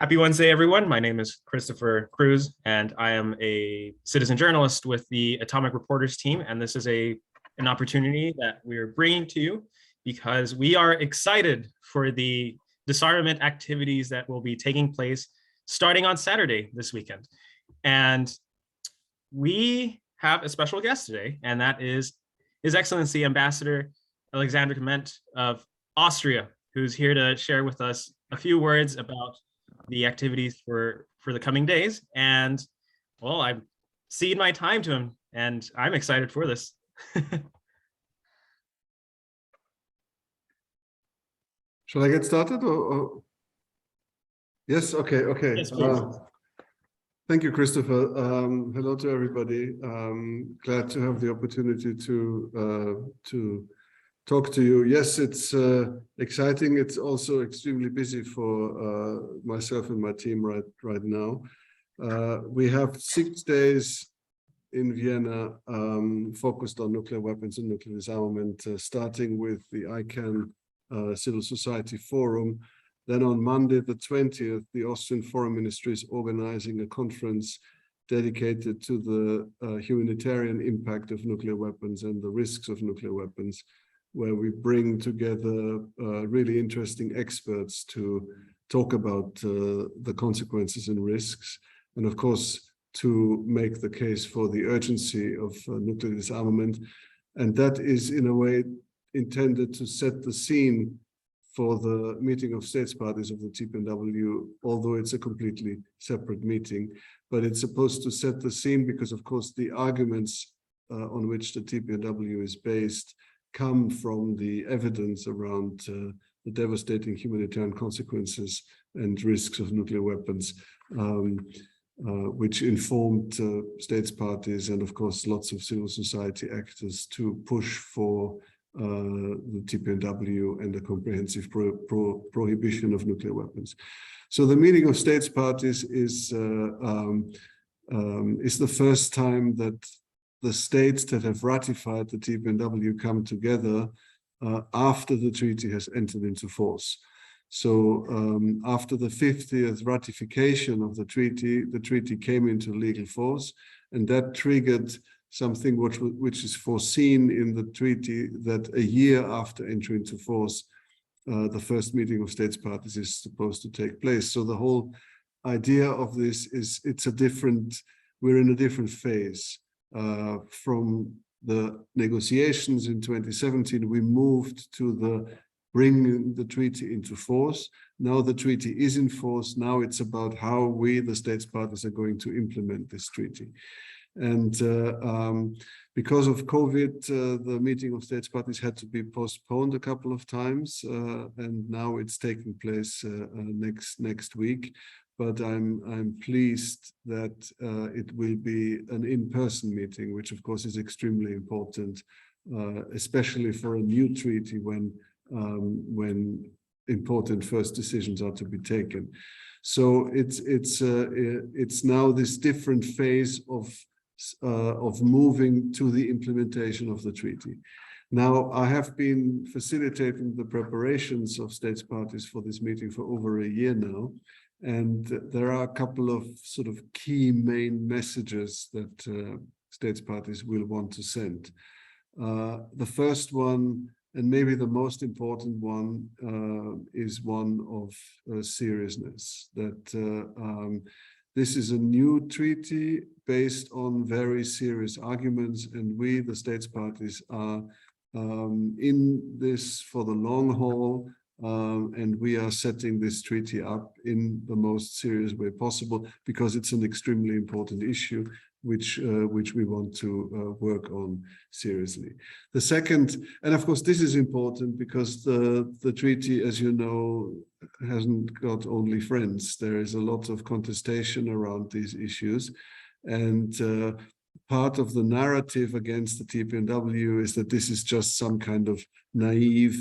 Happy Wednesday, everyone. My name is Cristopher Cruz, and I am a citizen journalist with the Atomic Reporters team. And this is an opportunity that we're bringing to you because we are excited for the disarmament activities that will be taking place starting on Saturday this weekend. And we have a special guest today, and that is His Excellency Ambassador Alexander Kmentt of Austria, who's here to share with us a few words about the activities for the coming days. And well, I've ceded my time to him, and I'm excited for this. Shall I get started? Or... Yes, okay. Yes, please. Thank you, Christopher. Hello to everybody. Glad to have the opportunity to talk to you. Yes, it's exciting. It's also extremely busy for myself and my team right now. We have 6 days in Vienna focused on nuclear weapons and nuclear disarmament, starting with the ICANN Civil Society Forum. Then on Monday, the 20th, the Austrian Foreign Ministry is organizing a conference dedicated to the humanitarian impact of nuclear weapons and the risks of nuclear weapons, where we bring together really interesting experts to talk about the consequences and risks, and of course, to make the case for the urgency of nuclear disarmament. And that is, in a way, intended to set the scene for the meeting of states parties of the TPNW, although it's a completely separate meeting. But it's supposed to set the scene because, of course, the arguments on which the TPNW is based come from the evidence around the devastating humanitarian consequences and risks of nuclear weapons, which informed states parties and, of course, lots of civil society actors to push for the TPNW and a comprehensive prohibition of nuclear weapons. So the meeting of states parties is the first time that the states that have ratified the TPNW come together after the treaty has entered into force. So after the 50th ratification of the treaty came into legal force, and that triggered something which is foreseen in the treaty, that a year after entry into force, the first meeting of states parties is supposed to take place. So the whole idea of this is we're in a different phase. From the negotiations in 2017, we moved to bringing the treaty into force. Now the treaty is in force. Now it's about how we, the states parties, are going to implement this treaty. And because of COVID, the meeting of states parties had to be postponed a couple of times, and now it's taking place next week. But I'm pleased that it will be an in-person meeting, which of course is extremely important, especially for a new treaty when important first decisions are to be taken. So it's now this different phase of moving to the implementation of the treaty. Now, I have been facilitating the preparations of states parties for this meeting for over a year now. And there are a couple of sort of key main messages that states parties will want to send. The first one, and maybe the most important one, is one of seriousness, that this is a new treaty based on very serious arguments, and we, the states parties, are in this for the long haul. And we are setting this treaty up in the most serious way possible because it's an extremely important issue which we want to work on seriously. The second, and of course this is important because the treaty, as you know, hasn't got only friends. There is a lot of contestation around these issues, and part of the narrative against the TPNW is that this is just some kind of naive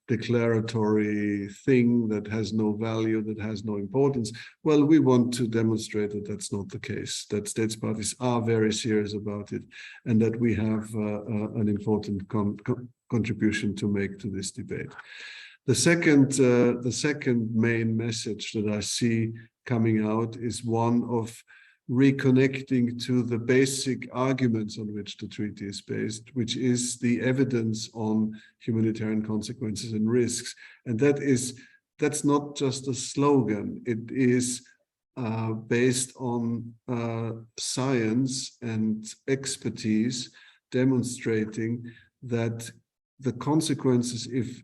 declaratory thing that has no value, that has no importance. Well, we want to demonstrate that that's not the case, that states parties are very serious about it, and that we have an important contribution to make to this debate. The second main message that I see coming out is one of reconnecting to the basic arguments on which the treaty is based, which is the evidence on humanitarian consequences and risks. And that's not just a slogan. It is based on science and expertise demonstrating that the consequences if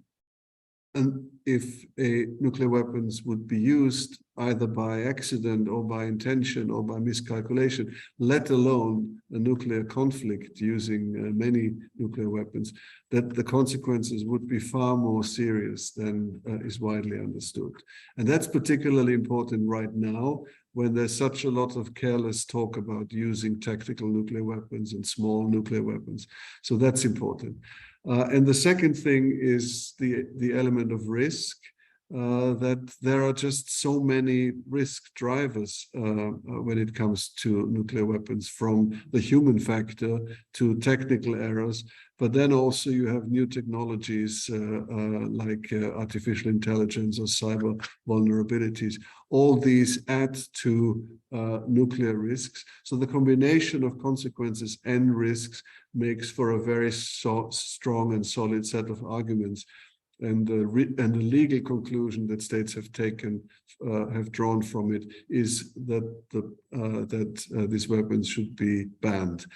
nuclear weapons would be used either by accident or by intention or by miscalculation, let alone a nuclear conflict using many nuclear weapons, that the consequences would be far more serious than is widely understood. And that's particularly important right now when there's such a lot of careless talk about using tactical nuclear weapons and small nuclear weapons. So that's important. And the second thing is the element of risk, that there are just so many risk drivers when it comes to nuclear weapons, from the human factor to technical errors. But then also you have new technologies like artificial intelligence or cyber vulnerabilities. All these add to nuclear risks. So the combination of consequences and risks makes for a very strong and solid set of arguments. And the legal conclusion that states have taken, have drawn from it, is that these weapons should be banned.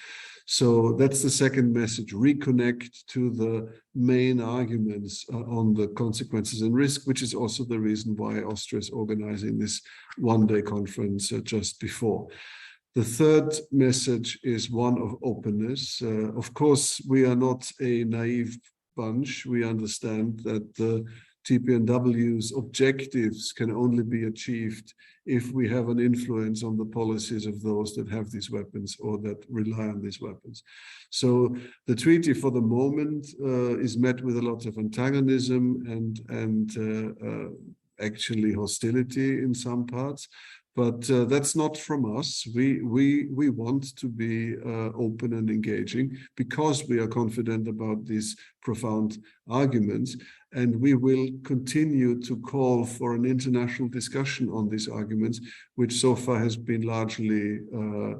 So that's the second message: reconnect to the main arguments on the consequences and risk, which is also the reason why Austria is organizing this one-day conference just before. The third message is one of openness. Of course, we are not a naive bunch. We understand that the TPNW's objectives can only be achieved if we have an influence on the policies of those that have these weapons or that rely on these weapons. So the treaty for the moment is met with a lot of antagonism and actually hostility in some parts. But that's not from us. We want to be open and engaging because we are confident about these profound arguments. And we will continue to call for an international discussion on these arguments, which so far has been largely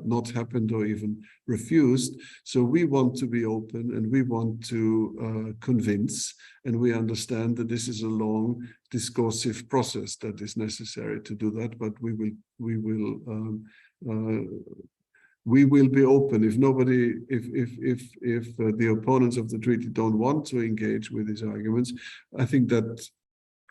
not happened or even refused. So we want to be open and we want to convince, and we understand that this is a long discursive process that is necessary to do that, but we will be open. If the opponents of the treaty don't want to engage with these arguments, I think that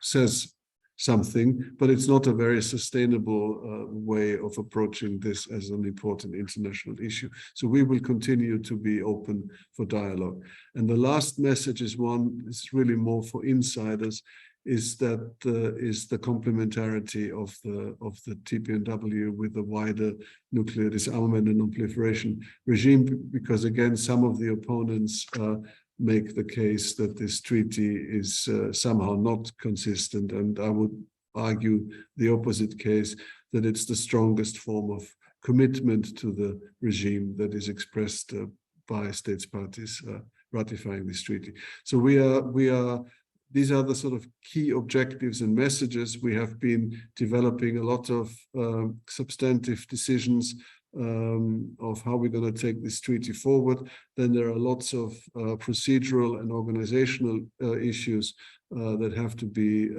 says something, but it's not a very sustainable way of approaching this as an important international issue. So we will continue to be open for dialogue. And the last message is one, it's really more for insiders, is that is the complementarity of the TPNW with the wider nuclear disarmament and non-proliferation regime, because again, some of the opponents make the case that this treaty is somehow not consistent, and I would argue the opposite case, that it's the strongest form of commitment to the regime that is expressed by states parties ratifying this treaty. So these are the sort of key objectives and messages. We have been developing a lot of substantive decisions of how we're going to take this treaty forward. Then there are lots of procedural and organizational issues that have to be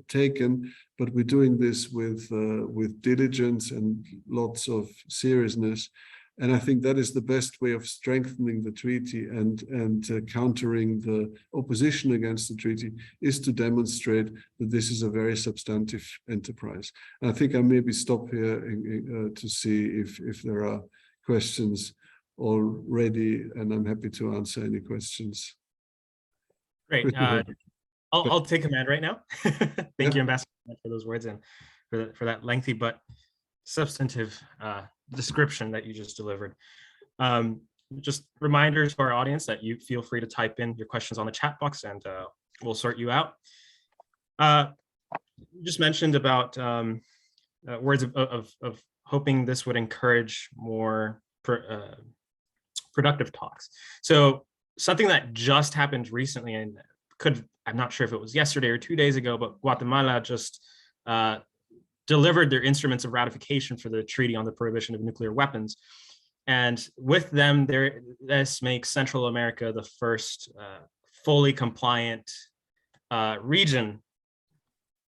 taken, but we're doing this with diligence and lots of seriousness. And I think that is the best way of strengthening the treaty and countering the opposition against the treaty, is to demonstrate that this is a very substantive enterprise. And I think I maybe stop here to see if there are questions already, and I'm happy to answer any questions. Great. I'll take command right now. Thank you, Ambassador, for those words and for that lengthy but substantive description that you just delivered. Just reminders for our audience that you feel free to type in your questions on the chat box and we'll sort you out. You just mentioned about words of hoping this would encourage more productive talks. So something that just happened recently and could I'm not sure if it was yesterday or 2 days ago, but Guatemala just delivered their instruments of ratification for the Treaty on the Prohibition of Nuclear Weapons. And with them, this makes Central America the first fully compliant region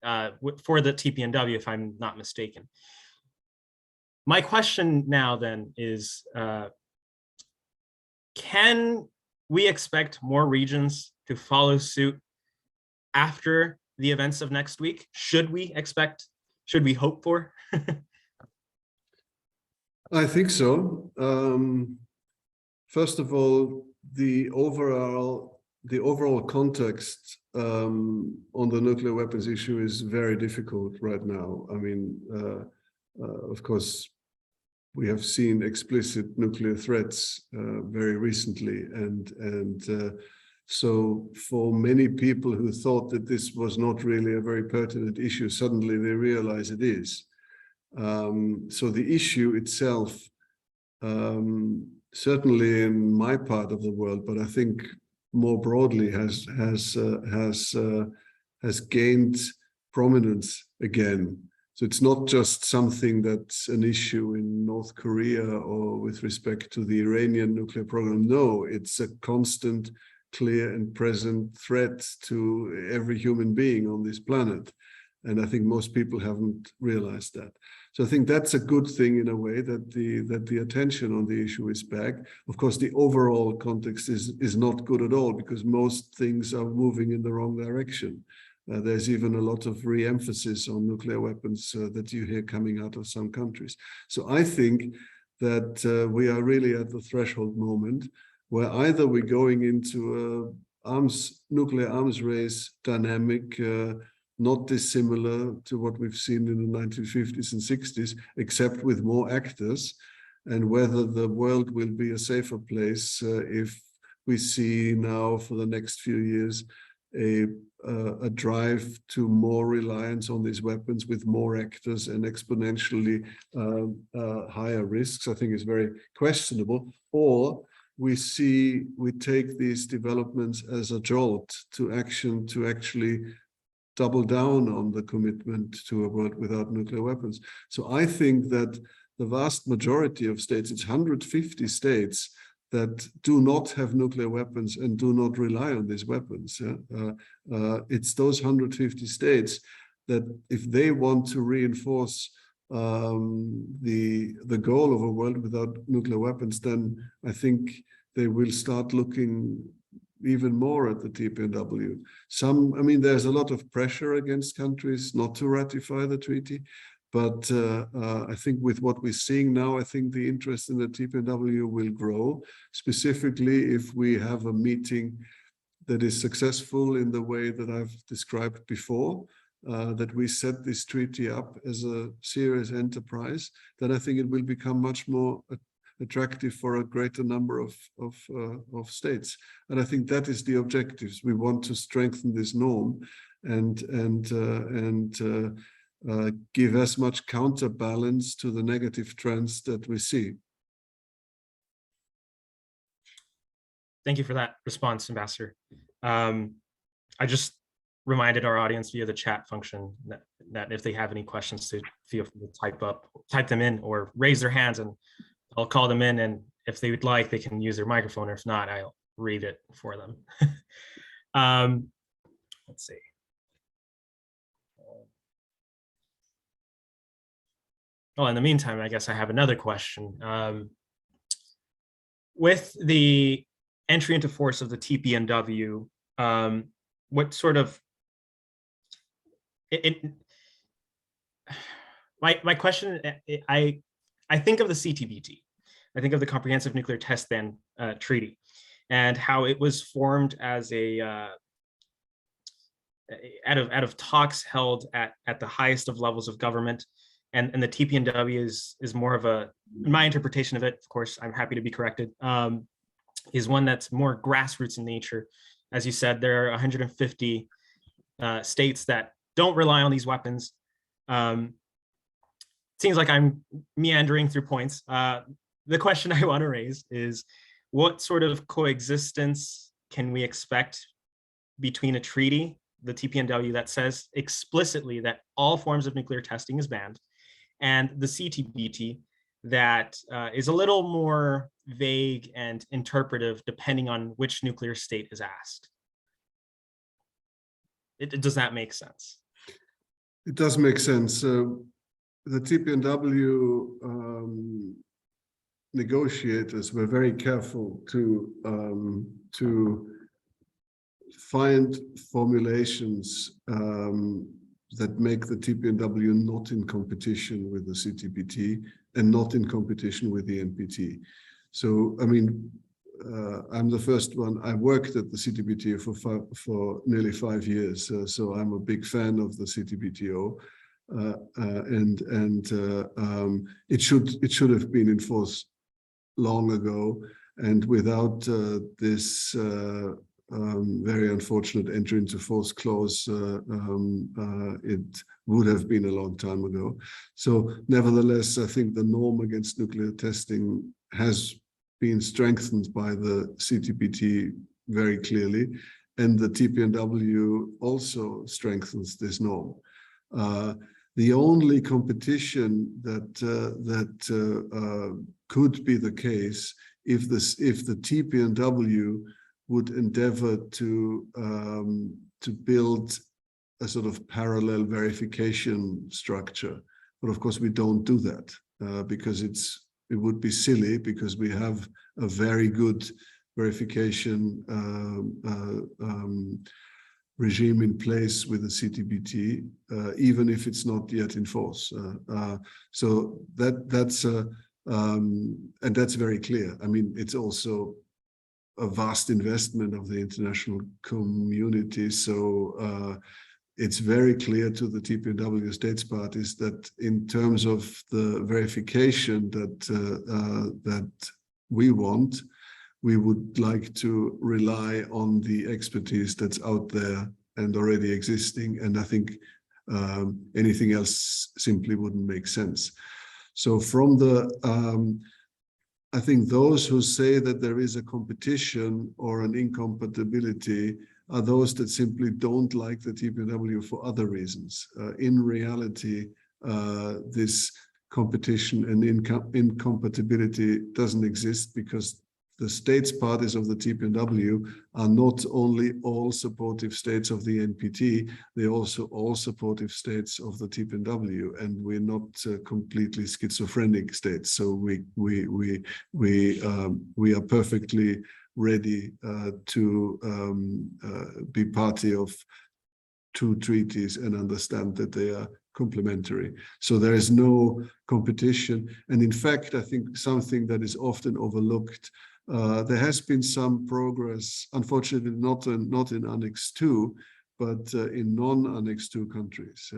for the TPNW, if I'm not mistaken. My question now then is, can we expect more regions to follow suit after the events of next week? Should we hope for? I think so. First of all, the overall context on the nuclear weapons issue is very difficult right now. I mean, of course, we have seen explicit nuclear threats very recently, and so for many people who thought that this was not really a very pertinent issue, suddenly they realize it is. So the issue itself, certainly in my part of the world, but I think more broadly has gained prominence again. So it's not just something that's an issue in North Korea or with respect to the Iranian nuclear program. No, it's a constant, clear and present threat to every human being on this planet. And I think most people haven't realized that. So I think that's a good thing in a way, that the attention on the issue is back. Of course, the overall context is not good at all, because most things are moving in the wrong direction. There's even a lot of re-emphasis on nuclear weapons that you hear coming out of some countries. So I think that we are really at the threshold moment where either we're going into a nuclear arms race dynamic, not dissimilar to what we've seen in the 1950s and 60s, except with more actors, and whether the world will be a safer place if we see now for the next few years a drive to more reliance on these weapons with more actors and exponentially higher risks. I think is very questionable. Or we take these developments as a jolt to action, to actually double down on the commitment to a world without nuclear weapons. So I think that the vast majority of states, it's 150 states, that do not have nuclear weapons and do not rely on these weapons. It's those 150 states that, if they want to reinforce the goal of a world without nuclear weapons, then I think they will start looking even more at the TPNW. I mean, there's a lot of pressure against countries not to ratify the treaty. But I think with what we're seeing now, I think the interest in the TPNW will grow, specifically if we have a meeting that is successful in the way that I've described before, that we set this treaty up as a serious enterprise, then I think it will become much more attractive for a greater number of states. And I think that is the objectives. We want to strengthen this norm and give as much counterbalance to the negative trends that we see. Thank you for that response, Ambassador. I just reminded our audience via the chat function that if they have any questions, to feel free to type them in or raise their hands, and I'll call them in. And if they would like, they can use their microphone, or if not, I'll read it for them. Let's see. Well, in the meantime, I guess I have another question. With the entry into force of the TPNW, what sort of my question, I think of the CTBT. I think of the Comprehensive Nuclear Test Ban Treaty, and how it was formed as a out of talks held at the highest of levels of government. And the TPNW is more of a, in my interpretation of it, of course, I'm happy to be corrected, is one that's more grassroots in nature. As you said, there are 150 states that don't rely on these weapons. Seems like I'm meandering through points. The question I want to raise is, what sort of coexistence can we expect between a treaty, the TPNW, that says explicitly that all forms of nuclear testing is banned, and the CTBT that is a little more vague and interpretive depending on which nuclear state is asked. Does that make sense? It does make sense. The TPNW negotiators were very careful to find formulations that make the TPNW not in competition with the CTBT and not in competition with the NPT. So, I mean, I'm the first one. I worked at the CTBT for nearly 5 years, so I'm a big fan of the CTBTO, it should have been enforced long ago, and without this very unfortunate entry into force clause, it would have been a long time ago. So nevertheless, I think the norm against nuclear testing has been strengthened by the CTBT very clearly, and the TPNW also strengthens this norm. The only competition that could be the case if the TPNW would endeavor to build a sort of parallel verification structure, but of course we don't do that because it would be silly, because we have a very good verification regime in place with the CTBT, even if it's not yet in force. So that's and that's very clear. I mean, it's also a vast investment of the international community. So it's very clear to the TPNW states parties that in terms of the verification that we want, we would like to rely on the expertise that's out there and already existing. And I think anything else simply wouldn't make sense. So from the, I think those who say that there is a competition or an incompatibility are those that simply don't like the TPNW for other reasons. In reality, this competition and incompatibility doesn't exist, because the states parties of the TPNW are not only all supportive states of the NPT, they're also all supportive states of the TPNW, and we're not completely schizophrenic states. So we are perfectly ready to be party of two treaties and understand that they are complementary. So there is no competition. And in fact, I think something that is often overlooked, there has been some progress, unfortunately not in Annex 2, but in non-Annex 2 countries.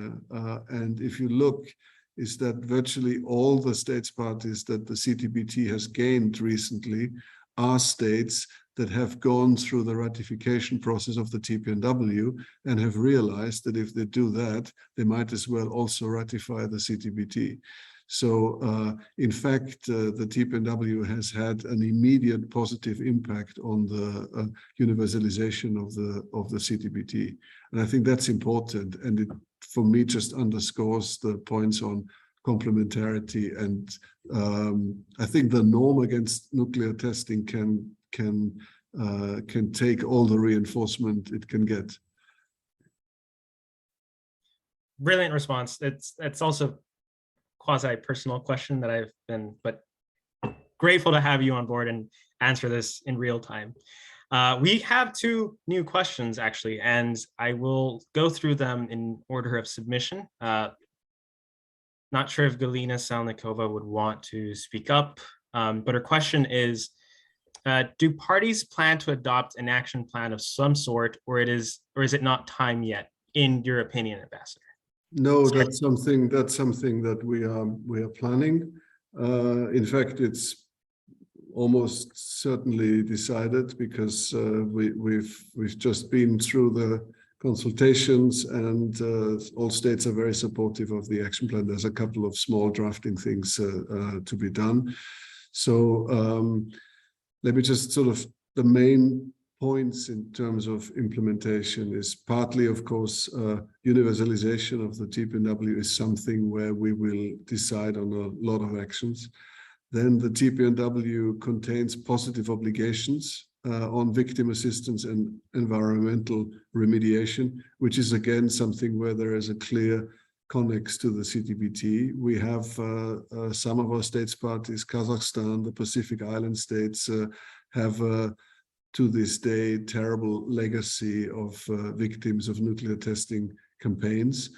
And if you look, is that virtually all the states parties that the CTBT has gained recently are states that have gone through the ratification process of the TPNW and have realized that if they do that, they might as well also ratify the CTBT. So in fact, the TPNW has had an immediate positive impact on the universalization of the CTBT. And I think that's important. And it, for me, just underscores the points on complementarity. And I think the norm against nuclear testing can take all the reinforcement it can get. Brilliant response. It's also quasi-personal question that I've been, but grateful to have you on board and answer this in real time. We have 2 new questions actually, and I will go through them in order of submission. Not sure if Galina Salnikova would want to speak up, but her question is, do parties plan to adopt an action plan of some sort, or is it not time yet, in your opinion, Ambassador? No, that's something that we are planning. In fact, it's almost certainly decided, because we've just been through the consultations, and all states are very supportive of the action plan. There's a couple of small drafting things to be done. So let me just sort of, the main points in terms of implementation is partly, of course, universalization of the TPNW is something where we will decide on a lot of actions. Then the TPNW contains positive obligations on victim assistance and environmental remediation, which is again something where there is a clear connex to the CTBT. We have some of our states parties, Kazakhstan, the Pacific Island states, have to this day terrible legacy of victims of nuclear testing campaigns.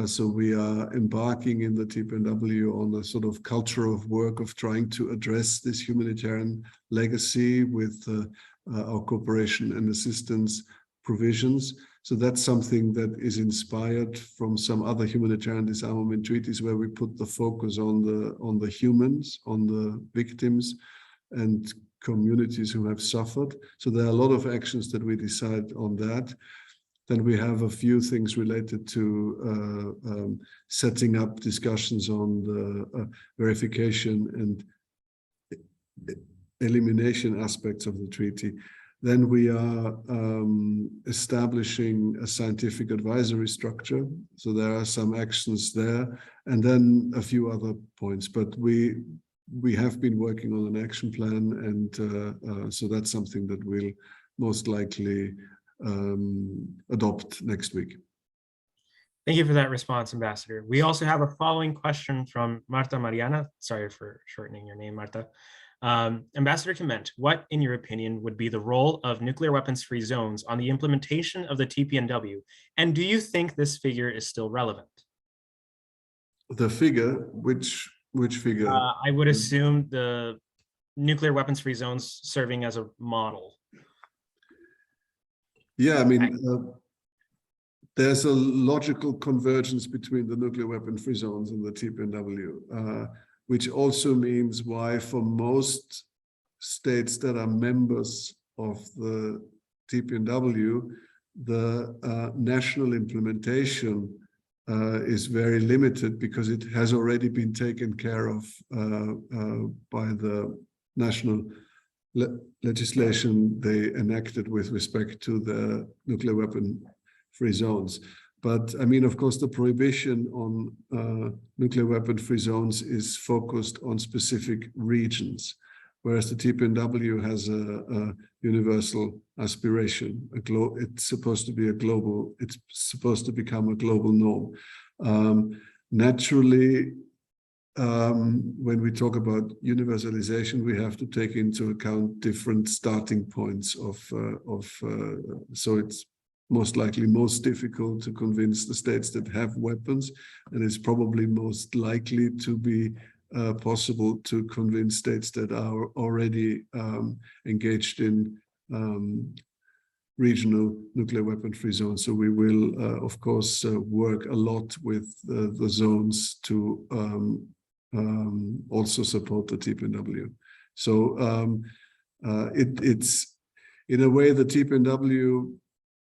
So we are embarking in the TPNW on a sort of culture of work of trying to address this humanitarian legacy with our cooperation and assistance provisions. So that's something that is inspired from some other humanitarian disarmament treaties where we put the focus on the humans, on the victims and communities who have suffered. So there are a lot of actions that we decide on that. Then we have a few things related to setting up discussions on the verification and elimination aspects of the treaty. Then we are establishing a scientific advisory structure. So there are some actions there, and then a few other points. But we have been working on an action plan, and so that's something that we'll most likely adopt next week. Thank you for that response, Ambassador. We also have a following question from Marta Mariana. Sorry for shortening your name, Marta. Ambassador Kmentt, what, in your opinion, would be the role of nuclear weapons-free zones on the implementation of the TPNW? And do you think this figure is still relevant? The figure, which figure? I would assume the nuclear weapons-free zones serving as a model. Yeah, I mean, there's a logical convergence between the nuclear weapon-free zones and the TPNW, which also means why for most states that are members of the TPNW, the national implementation is very limited because it has already been taken care of by the national legislation they enacted with respect to the nuclear weapon-free zones. But I mean, of course, the prohibition on nuclear weapon-free zones is focused on specific regions, whereas the TPNW has a universal aspiration. It's supposed to be a global. It's supposed to become a global norm. Naturally, when we talk about universalization, we have to take into account different starting points so it's most likely most difficult to convince the states that have weapons, and it's probably most likely to be possible to convince states that are already engaged in regional nuclear weapon-free zones. So we will, of course, work a lot with the zones to also support the TPNW. So it's in a way the TPNW,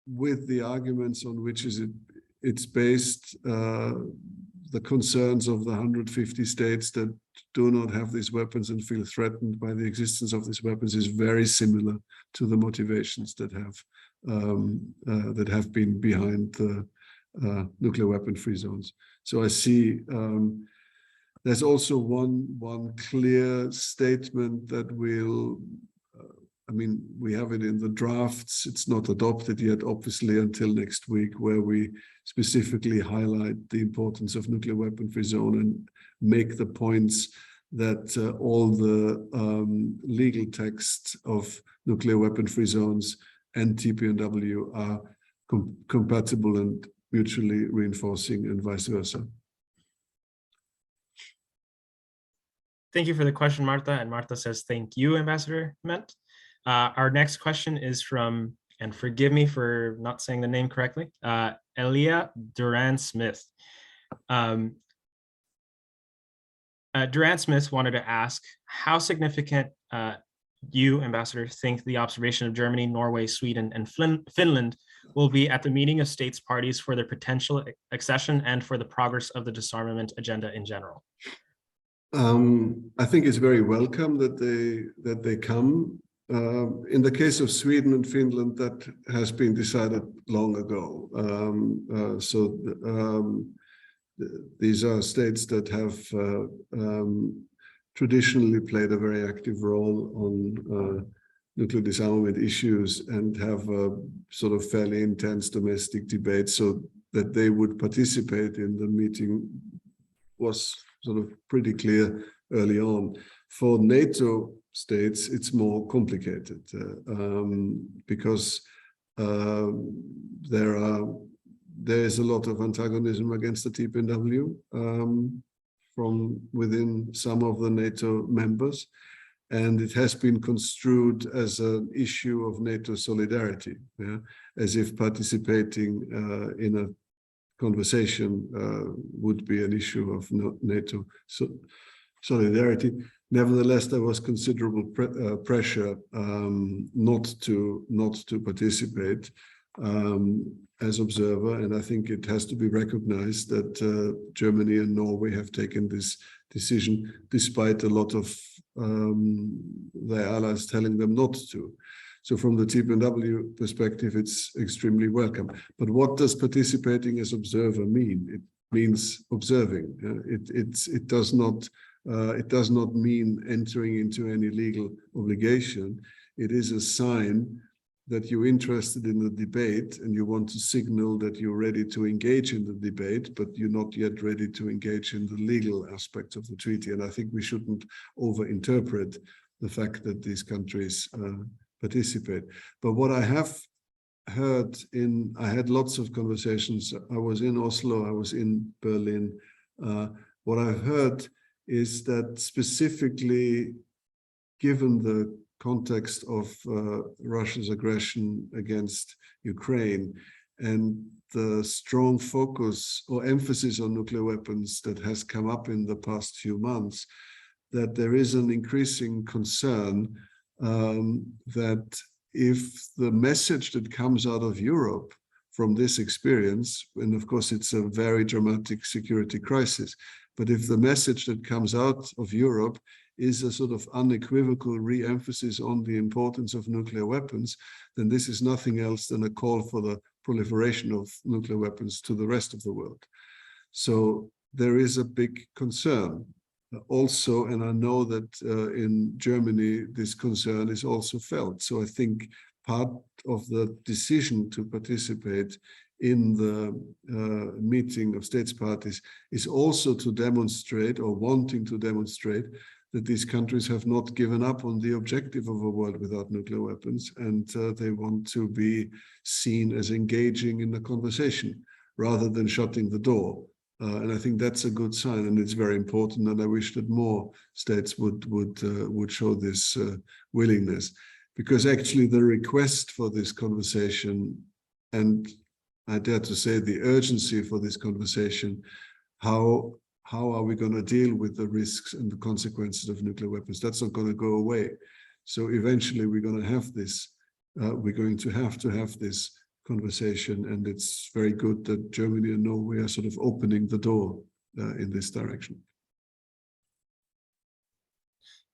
with the arguments on which it's based, the concerns of the 150 states that do not have these weapons and feel threatened by the existence of these weapons is very similar to the motivations that have been behind the nuclear weapon-free zones. So I see there's also one clear statement that will, I mean, we have it in the drafts. It's not adopted yet, obviously, until next week, where we specifically highlight the importance of nuclear weapon-free zone and make the points that all the legal texts of nuclear weapon-free zones and TPNW are compatible and mutually reinforcing, and vice versa. Thank you for the question, Marta. And Marta says, thank you, Ambassador Kmentt. Our next question is from, and forgive me for not saying the name correctly, Elia Duran-Smith. Duran-Smith wanted to ask how significant you, Ambassador, think the observation of Germany, Norway, Sweden, and Finland will be at the meeting of states parties for their potential accession and for the progress of the disarmament agenda in general. I think it's very welcome that they come. in the case of Sweden and Finland, that has been decided long ago. These are states that have traditionally played a very active role on nuclear disarmament issues and have a sort of fairly intense domestic debate, so that they would participate in the meeting was sort of pretty clear early on. For NATO states, it's more complicated because there is a lot of antagonism against the TPNW from within some of the NATO members, and it has been construed as an issue of NATO solidarity, as if participating in a conversation would be an issue of NATO solidarity. Nevertheless, there was considerable pressure not to participate as observer, and I think it has to be recognized that Germany and Norway have taken this decision despite a lot of their allies telling them not to. So from the TPNW perspective, it's extremely welcome. But what does participating as observer mean? It means observing. It does not mean entering into any legal obligation. It is a sign that you're interested in the debate and you want to signal that you're ready to engage in the debate, but you're not yet ready to engage in the legal aspects of the treaty. And I think we shouldn't overinterpret the fact that these countries participate. But what I have heard I had lots of conversations. I was in Oslo, I was in Berlin. What I've heard is that specifically, given the context of Russia's aggression against Ukraine and the strong focus or emphasis on nuclear weapons that has come up in the past few months, that there is an increasing concern that if the message that comes out of Europe from this experience, and of course it's a very dramatic security crisis, but if the message that comes out of Europe is a sort of unequivocal re-emphasis on the importance of nuclear weapons, then this is nothing else than a call for the proliferation of nuclear weapons to the rest of the world. So there is a big concern also, and I know that in Germany, this concern is also felt. So I think part of the decision to participate in the meeting of states parties is also to demonstrate, or wanting to demonstrate, that these countries have not given up on the objective of a world without nuclear weapons, and they want to be seen as engaging in the conversation rather than shutting the door. And I think that's a good sign, and it's very important, and I wish that more states would show this willingness, because actually the request for this conversation, and I dare to say the urgency for this conversation, how are we going to deal with the risks and the consequences of nuclear weapons? That's not going to go away. So eventually we're going to have this, we're going to have this conversation, and it's very good that Germany and Norway are sort of opening the door in this direction.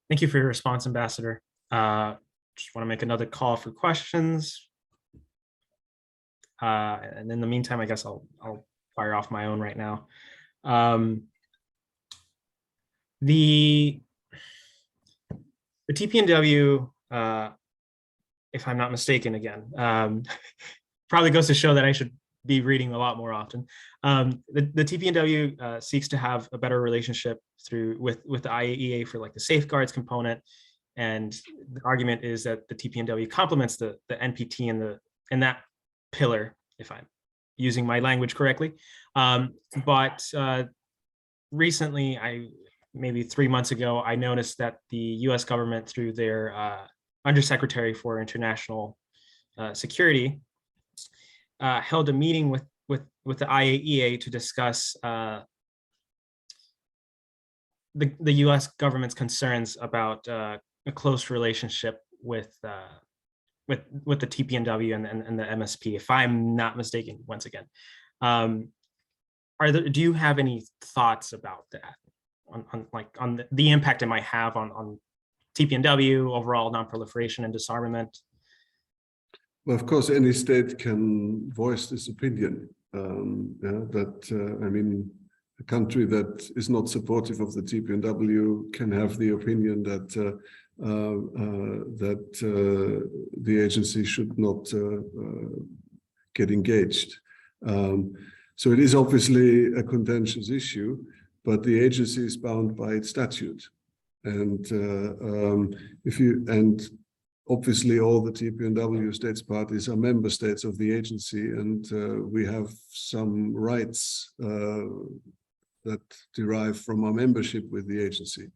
Thank you for your response, Ambassador. Just want to make another call for questions. And in the meantime, I guess I'll fire off my own right now. The TPNW, if I'm not mistaken again, probably goes to show that I should be reading a lot more often. The TPNW seeks to have a better relationship with the IAEA for like the safeguards component, and the argument is that the TPNW complements the NPT in that pillar, if I'm using my language correctly. But recently, maybe 3 months ago, I noticed that the US government, through their Undersecretary for International Security, held a meeting with the IAEA to discuss the US government's concerns about a close relationship with the TPNW and the MSP, if I'm not mistaken, once again. Do you have any thoughts about that, on the impact it might have on TPNW, overall non-proliferation and disarmament? Well, of course, any state can voice this opinion. I mean, a country that is not supportive of the TPNW can have the opinion that the agency should not get engaged. So it is obviously a contentious issue, but the agency is bound by its statute, and obviously all the TPNW states parties are member states of the agency, and we have some rights that derive from our membership with the agency.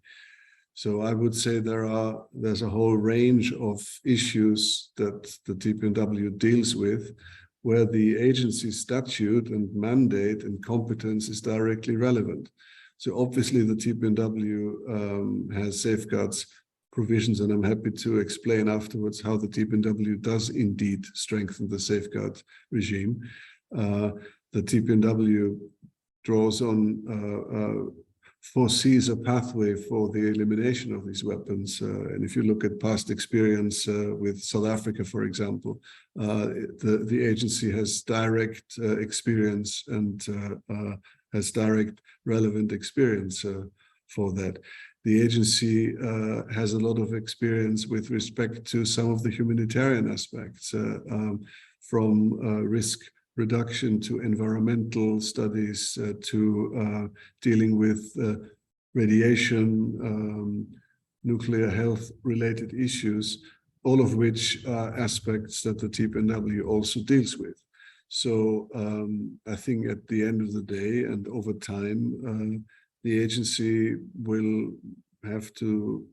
So I would say there's a whole range of issues that the TPNW deals with, where the agency statute and mandate and competence is directly relevant. So obviously the TPNW has safeguards provisions, and I'm happy to explain afterwards how the TPNW does indeed strengthen the safeguard regime. The TPNW draws on, foresees a pathway for the elimination of these weapons. And if you look at past experience with South Africa, for example, the agency has direct experience and has direct relevant experience for that. The agency has a lot of experience with respect to some of the humanitarian aspects, from risk reduction to environmental studies to dealing with radiation, nuclear health related issues, all of which are aspects that the TPNW also deals with. So I think at the end of the day and over time, the agency will have to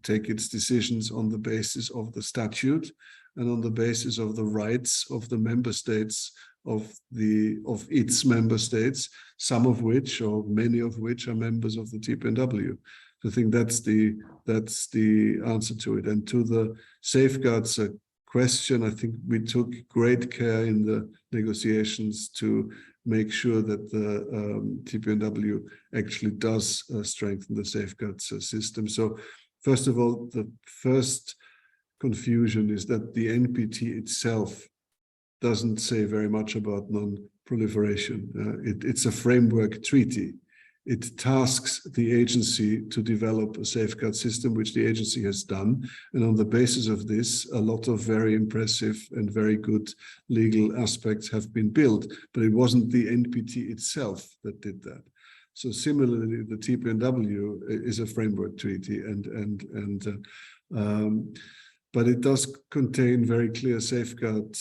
take its decisions on the basis of the statute and on the basis of the rights of the member states of its member states, some of which or many of which are members of the TPNW. So I think that's the answer to it. And to the safeguards question, I think we took great care in the negotiations to make sure that the TPNW actually does strengthen the safeguards system. So first of all, the first confusion is that the NPT itself doesn't say very much about non-proliferation. It's a framework treaty. It tasks the agency to develop a safeguard system, which the agency has done. And on the basis of this, a lot of very impressive and very good legal aspects have been built, but it wasn't the NPT itself that did that. So similarly, the TPNW is a framework treaty, but it does contain very clear safeguard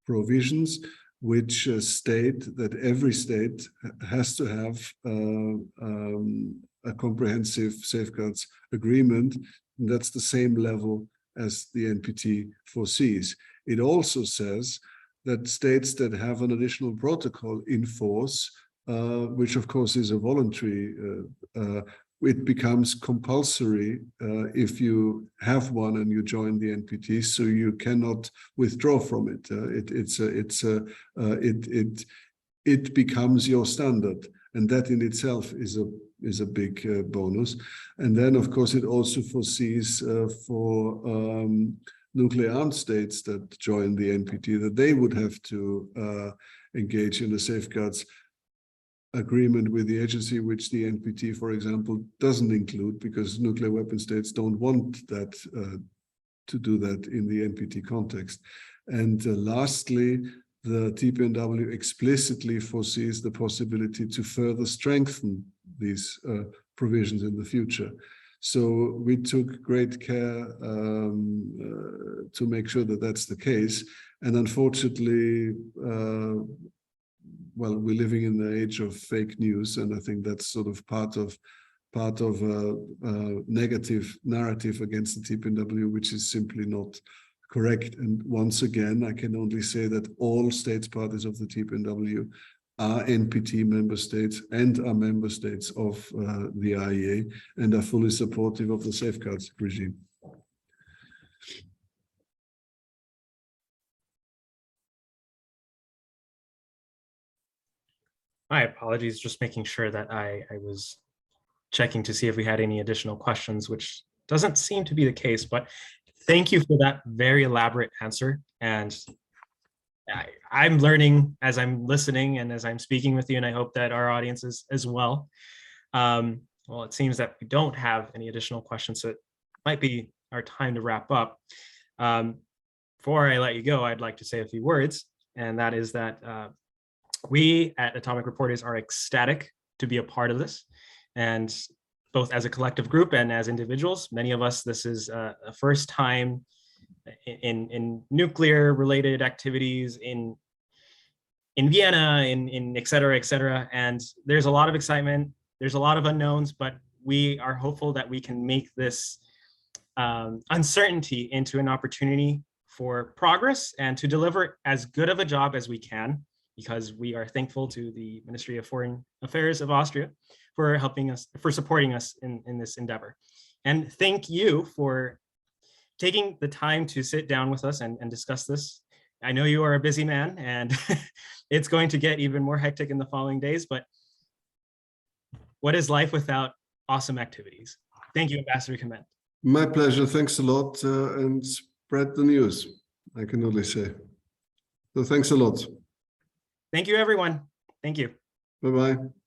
provisions, which state that every state has to have a comprehensive safeguards agreement. And that's the same level as the NPT foresees. It also says that states that have an additional protocol in force, which of course is a voluntary, it becomes compulsory if you have one and you join the NPT, so you cannot withdraw from it. It becomes your standard, and that in itself is a big bonus. And then, of course, it also foresees for nuclear armed states that join the NPT that they would have to engage in the safeguards agreement with the agency, which the NPT, for example, doesn't include, because nuclear weapon states don't want that to do that in the NPT context. And lastly, the TPNW explicitly foresees the possibility to further strengthen these provisions in the future. So we took great care to make sure that that's the case. And unfortunately, well, we're living in the age of fake news, and I think that's sort of part of a negative narrative against the TPNW, which is simply not correct. And once again, I can only say that all states parties of the TPNW are NPT member states and are member states of the IEA and are fully supportive of the safeguards regime. My apologies, just making sure that I was checking to see if we had any additional questions, which doesn't seem to be the case, but thank you for that very elaborate answer. And I'm learning as I'm listening and as I'm speaking with you, and I hope that our audience is as well. Well, it seems that we don't have any additional questions, so it might be our time to wrap up. Before I let you go, I'd like to say a few words, and that is that we at Atomic Reporters are ecstatic to be a part of this, and both as a collective group and as individuals. Many of us, this is a first time in nuclear related activities in Vienna, in et cetera, and there's a lot of excitement. There's a lot of unknowns, but we are hopeful that we can make this uncertainty into an opportunity for progress and to deliver as good of a job as we can, because we are thankful to the Ministry of Foreign Affairs of Austria for helping us, for supporting us in this endeavor. And thank you for taking the time to sit down with us and discuss this. I know you are a busy man, and it's going to get even more hectic in the following days, but what is life without awesome activities? Thank you, Ambassador Kmentt. My pleasure. Thanks a lot, and spread the news, I can only say. So thanks a lot. Thank you, everyone. Thank you. Bye-bye.